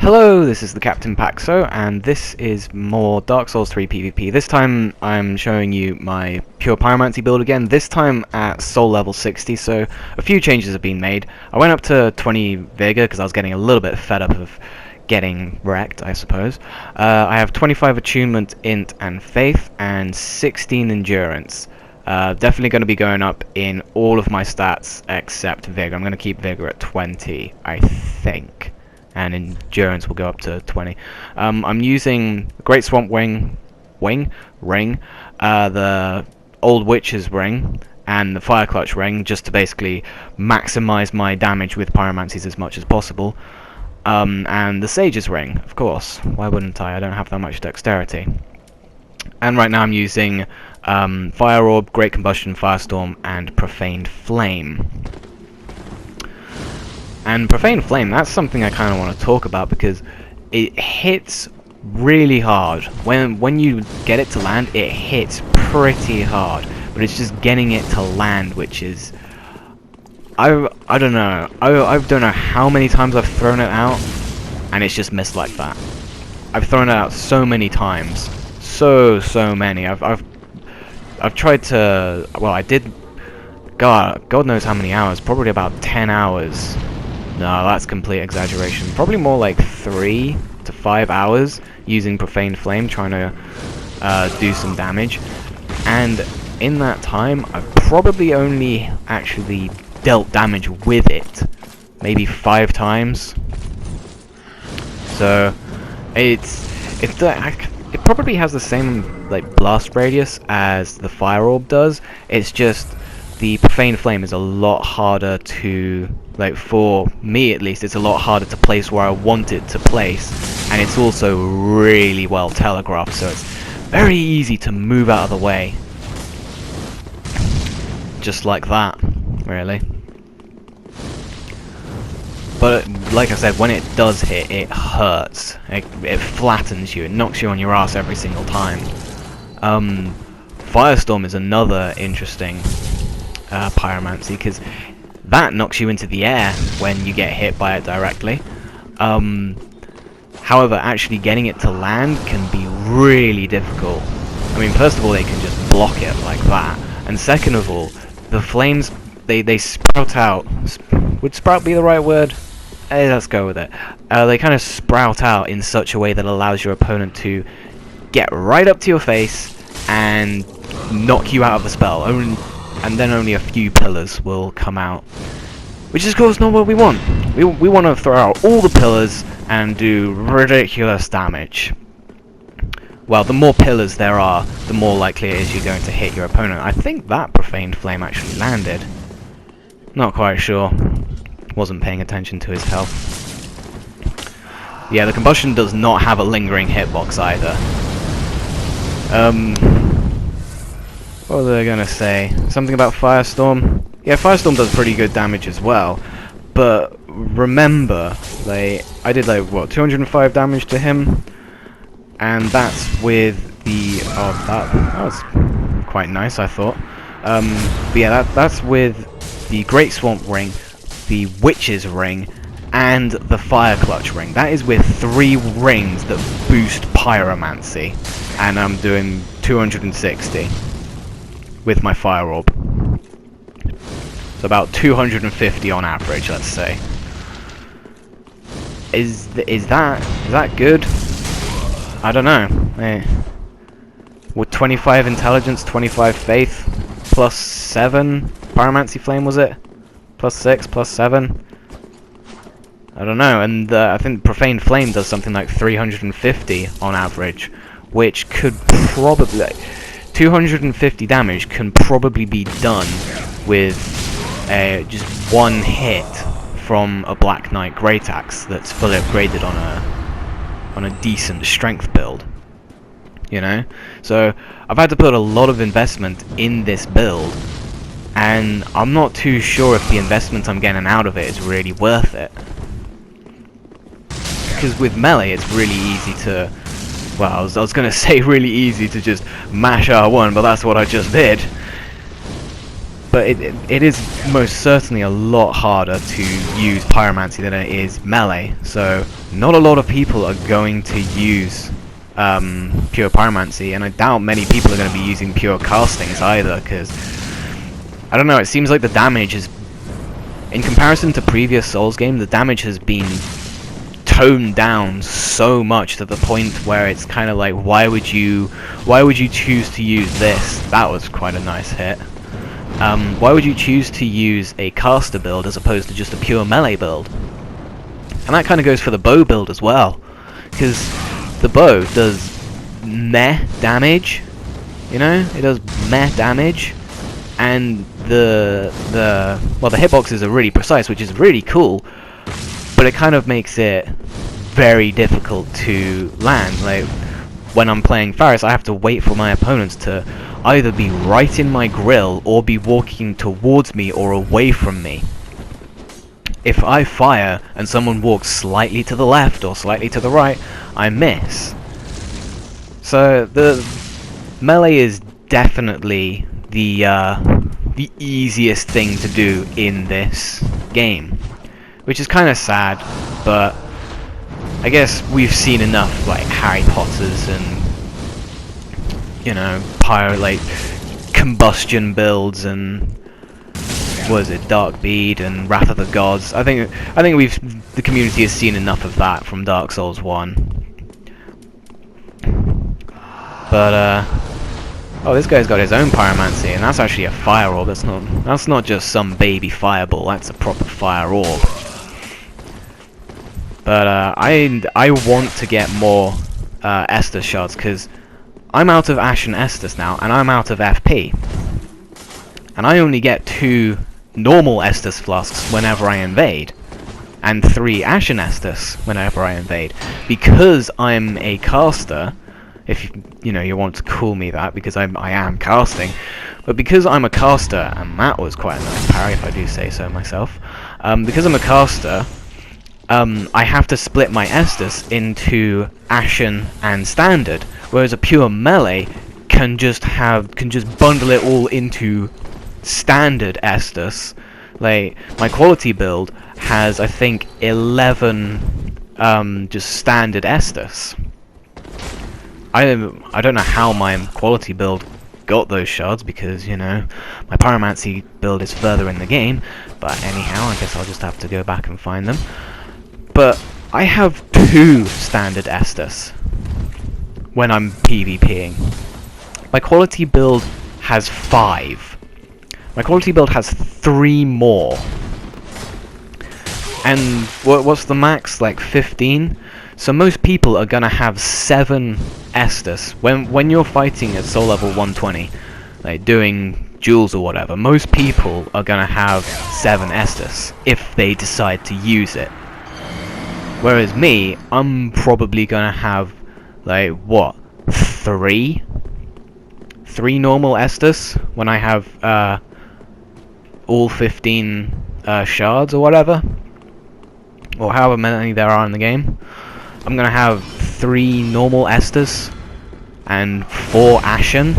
Hello, this is the Captain Paxo, and this is more Dark Souls 3 PvP. This time I'm showing you my pure Pyromancy build again, this time at soul level 60, so a few changes have been made. I went up to 20 Vigor because I was getting a little bit fed up of getting wrecked, I suppose. I have 25 Attunement, Int, and Faith, and 16 Endurance. Definitely going to be going up in all of my stats except Vigor. I'm going to keep Vigor at 20, I think. And endurance will go up to 20. I'm using Great Swamp Ring, the Old Witch's Ring, and the Fire Clutch Ring, just to basically maximize my damage with Pyromancies as much as possible. And the Sage's Ring, of course. Why wouldn't I? I don't have that much dexterity. And right now I'm using Fire Orb, Great Combustion, Firestorm, and Profaned Flame. And Profaned Flame, that's something I kind of want to talk about because it hits really hard. When you get it to land, it hits pretty hard. But it's just getting it to land, which is... I don't know. I don't know how many times I've thrown it out, and it's just missed like that. I've thrown it out so many times. So many. I've tried to... Well, I did... God knows how many hours. Probably about 10 hours. No, that's complete exaggeration. Probably more like 3 to 5 hours using Profaned Flame, trying to do some damage. And in that time, I've probably only actually dealt damage with it maybe 5 times. So it probably has the same like blast radius as the Fire Orb does. It's just the Profaned Flame is a lot harder to, like, for me at least, it's a lot harder to place where I want it to place, and it's also really well telegraphed, so it's very easy to move out of the way. Just like that, really. But, like I said, when it does hit, it hurts. It flattens you, it knocks you on your ass every single time. Firestorm is another interesting Pyromancy, because that knocks you into the air when you get hit by it directly. However, actually getting it to land can be really difficult. I mean, first of all, they can just block it like that, and second of all, the flames, they sprout out. Would sprout be the right word? Let's go with it. They kind of sprout out in such a way that allows your opponent to get right up to your face and knock you out of the spell. And then only a few pillars will come out, which is of course not what we want. We want to throw out all the pillars and do ridiculous damage. Well, the more pillars there are, the more likely it is you're going to hit your opponent. I think that Profaned Flame actually landed. Not quite sure. Wasn't paying attention to his health. Yeah, the Combustion does not have a lingering hitbox either. What was I gonna say? Something about Firestorm? Yeah, Firestorm does pretty good damage as well. But remember, I did like, what, 205 damage to him? And that's with the... Oh, that was quite nice, I thought. But yeah, that's with the Great Swamp Ring, the Witch's Ring, and the Fire Clutch Ring. That is with 3 rings that boost Pyromancy. And I'm doing 260. With my Fire Orb. So about 250 on average, let's say. Is that good? I don't know. With 25 intelligence, 25 faith, plus 7 Pyromancy Flame, was it? Plus 6, plus 7. I don't know, and I think Profaned Flame does something like 350 on average, which could probably... 250 damage can probably be done with just 1 hit from a Black Knight Great Axe that's fully upgraded on a decent strength build. You know? So I've had to put a lot of investment in this build, and I'm not too sure if the investment I'm getting out of it is really worth it. Because with melee it's really easy to... Well, I was going to say really easy to just mash R1, but that's what I just did. But but it is most certainly a lot harder to use Pyromancy than it is melee, so not a lot of people are going to use pure Pyromancy, and I doubt many people are going to be using pure castings either, because I don't know, it seems like the damage is, in comparison to previous Souls games, the damage has been toned down so much to the point where it's kind of like, why would you choose to use this? That was quite a nice hit. Why would you choose to use a caster build as opposed to just a pure melee build? And that kind of goes for the bow build as well, because the bow does meh damage, you know, it does meh damage, and the hitboxes are really precise, which is really cool, but it kind of makes it very difficult to land. Like, when I'm playing Faris, I have to wait for my opponents to either be right in my grill or be walking towards me or away from me. If I fire and someone walks slightly to the left or slightly to the right, I miss. So the melee is definitely the easiest thing to do in this game, which is kind of sad, but I guess we've seen enough, like Harry Potter's and, you know, combustion builds and was it Dark Bead and Wrath of the Gods. I think the community has seen enough of that from Dark Souls 1. But oh, this guy's got his own Pyromancy, and that's actually a fire orb. That's not just some baby fireball. That's a proper fire orb. But I want to get more Estus shards, because I'm out of Ashen Estus now, and I'm out of FP. And I only get 2 normal Estus flasks whenever I invade, and 3 Ashen Estus whenever I invade. Because I'm a caster, if you know, you want to call me that, because I am casting, but because I'm a caster, and that was quite a nice parry if I do say so myself, because I'm a caster, I have to split my Estus into Ashen and Standard, whereas a pure melee can just bundle it all into Standard Estus. Like, my quality build has, I think, 11 just Standard Estus. I don't know how my quality build got those shards, because, you know, my Pyromancy build is further in the game, but anyhow, I guess I'll just have to go back and find them. But I have 2 Standard Estus when I'm PvPing. My quality build has 5. My quality build has 3 more. And what's the max? Like 15? So most people are gonna have 7 Estus. When you're fighting at soul level 120, like doing duels or whatever, most people are gonna have 7 Estus if they decide to use it. Whereas me, I'm probably gonna have, like, what, 3 normal Estus when I have all 15 shards or whatever, or however many there are in the game. I'm gonna have 3 normal Estus and 4 Ashen.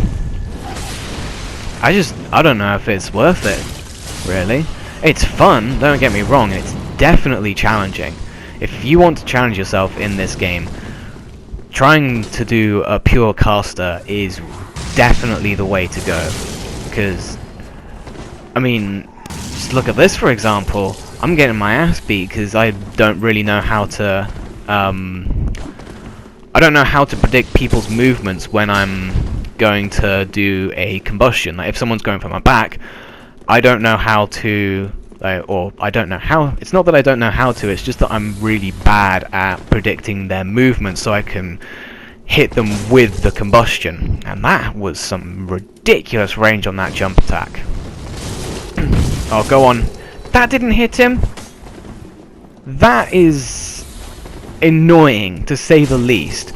I don't know if it's worth it, really. It's fun, don't get me wrong, it's definitely challenging. If you want to challenge yourself in this game, trying to do a pure caster is definitely the way to go. Because, I mean, just look at this for example. I'm getting my ass beat because I don't really know how to predict people's movements when I'm going to do a combustion. Like, if someone's going for my back, I don't know how to, or I don't know how. It's not that I don't know how to, it's just that I'm really bad at predicting their movements so I can hit them with the combustion. And that was some ridiculous range on that jump attack. Oh, go on. That didn't hit him? That is annoying, to say the least.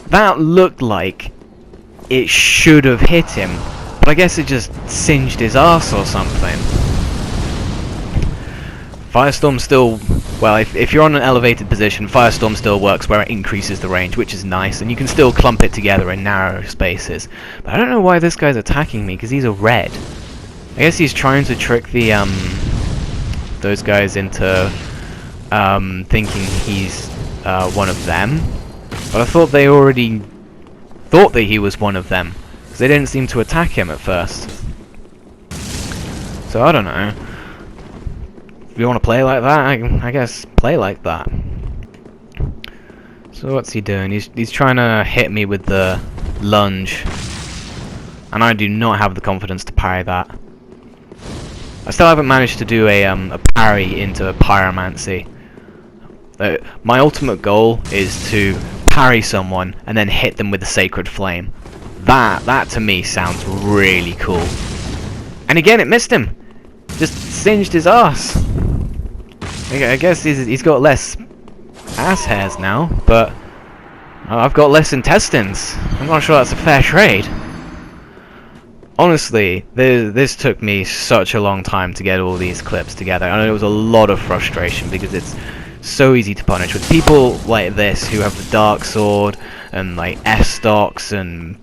That looked like it should have hit him, but I guess it just singed his ass or something. Firestorm still, well, if you're on an elevated position, Firestorm still works where it increases the range, which is nice, and you can still clump it together in narrow spaces. But I don't know why this guy's attacking me, because he's a red. I guess he's trying to trick the those guys into thinking he's one of them. But I thought they already thought that he was one of them, because they didn't seem to attack him at first. So I don't know. If you want to play like that, I guess play like that. So what's he doing? He's trying to hit me with the lunge, and I do not have the confidence to parry that. I still haven't managed to do a parry into Pyromancy. My ultimate goal is to parry someone and then hit them with the Sacred Flame. That to me sounds really cool. And again, it missed him. Just singed his ass. I guess he's got less ass hairs now, but I've got less intestines. I'm not sure that's a fair trade. Honestly, this took me such a long time to get all these clips together, and it was a lot of frustration because it's so easy to punish with people like this who have the Dark Sword and like S-stocks and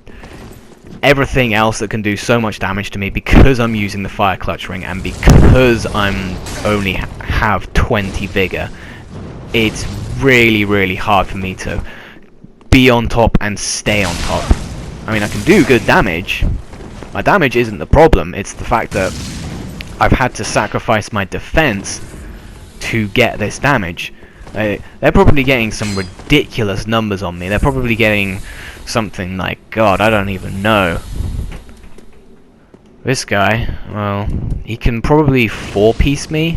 everything else that can do so much damage to me because I'm using the Fire Clutch Ring and because I'm only have 20 vigor. It's really hard for me to be on top and stay on top. I mean, I can do good damage. My damage isn't the problem, it's the fact that I've had to sacrifice my defense to get this damage. They're probably getting some ridiculous numbers on me. They're probably getting something like, God, I don't even know. This guy, well, he can probably 4-piece me,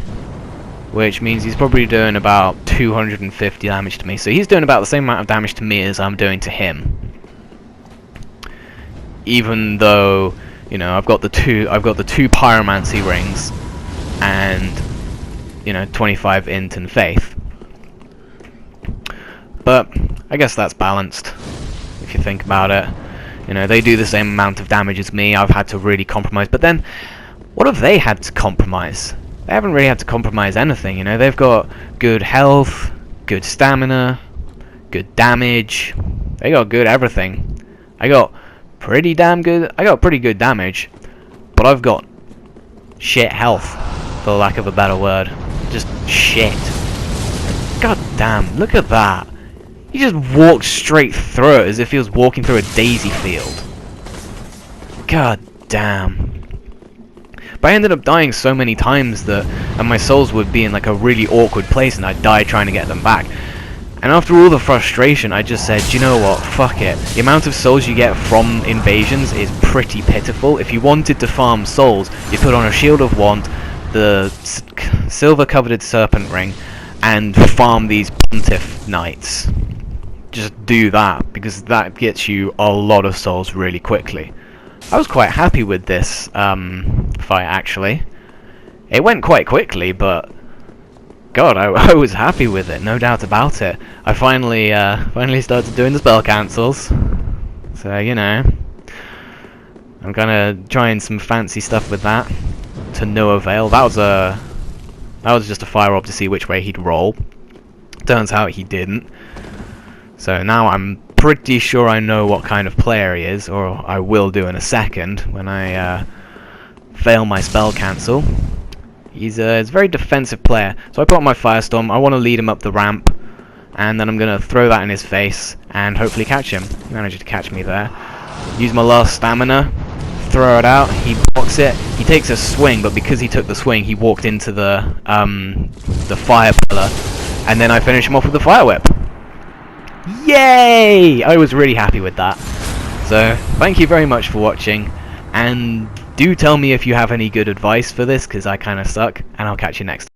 which means he's probably doing about 250 damage to me. So he's doing about the same amount of damage to me as I'm doing to him. Even though, you know, I've got the two Pyromancy rings and, you know, 25 int and faith. But I guess that's balanced if you think about it. You know, they do the same amount of damage as me. I've had to really compromise. But then, what have they had to compromise? They haven't really had to compromise anything. You know, they've got good health, good stamina, good damage. They got good everything. I got pretty good damage, but I've got shit health, for lack of a better word. Just shit. God damn, look at that. He just walked straight through it as if he was walking through a daisy field. God damn. But I ended up dying so many times that and my souls would be in like a really awkward place and I'd die trying to get them back. And after all the frustration, I just said, you know what, fuck it. The amount of souls you get from invasions is pretty pitiful. If you wanted to farm souls, you put on a Shield of Want, the silver-coveted serpent ring, and farm these Pontiff Knights. Just do that, because that gets you a lot of souls really quickly. I was quite happy with this fight, actually. It went quite quickly, but God, I was happy with it, no doubt about it. I finally started doing the spell cancels, so you know, I'm kinda trying some fancy stuff with that to no avail. That was just a fire orb to see which way he'd roll. Turns out he didn't. So now I'm pretty sure I know what kind of player he is, or I will do in a second when I fail my spell cancel. He's a very defensive player, so I put on my Firestorm. I want to lead him up the ramp, and then I'm going to throw that in his face and hopefully catch him. He managed to catch me there. Use my last stamina, throw it out, he blocks it, he takes a swing, but because he took the swing, he walked into the fire pillar, and then I finish him off with the Fire Whip. Yay! I was really happy with that. So, thank you very much for watching, and do tell me if you have any good advice for this, because I kind of suck, and I'll catch you next time.